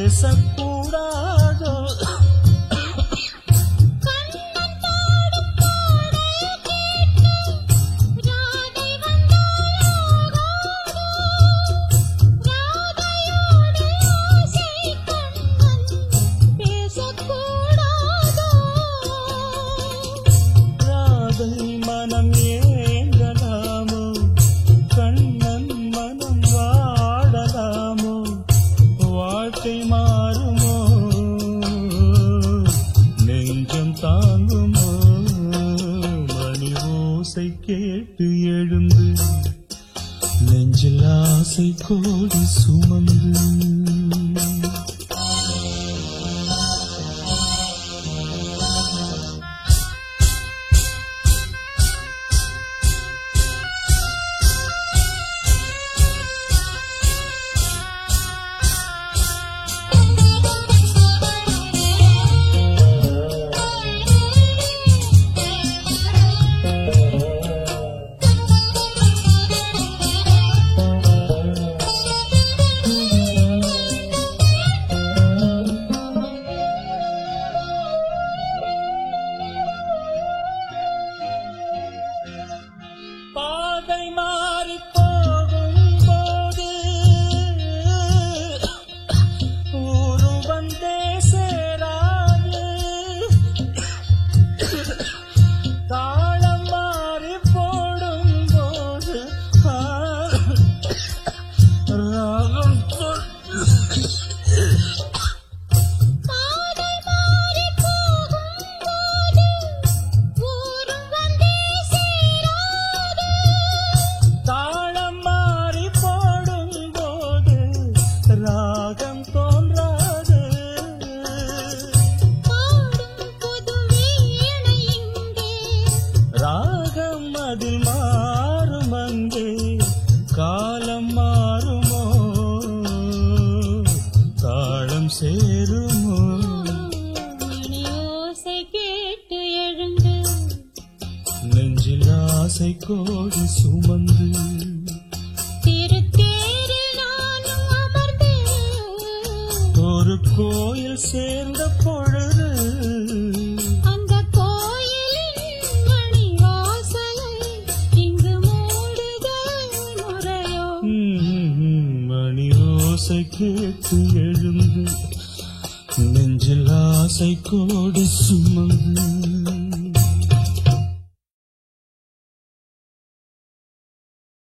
பேசக்கூடாதோ மனம் ஏங்கலாமோ கண்ணன் மனம் வாடலாமோ வாழ்க்கை மாறுமோ நெஞ்சம் தாங்குமோ மணி ஓசை கேட்டு எழுந்து நெஞ்சில் ஆசை கோடி சுமந்து பாதை மாறி போகும் போது ஊரு வந்தே சேராது தாளம் மாறி போடும் போது ராகம் ராகம் தோன்றாது ராகம் அதில் மாறும் அங்கே காலம் மாறுமோ தாளம் சேருமோ ஓசை கேட்டு எழுந்து நெஞ்சில் ஆசை கோடி சுமந்து ஒரு கோயில் சேர்ந்த பொழுது அந்த கோயிலின் மணி வாசலை இங்கு மூடுதல் முறையோ மணி ஓசை கேட்டு எழுந்து நெஞ்சில் ஆசை கோடி சுமந்து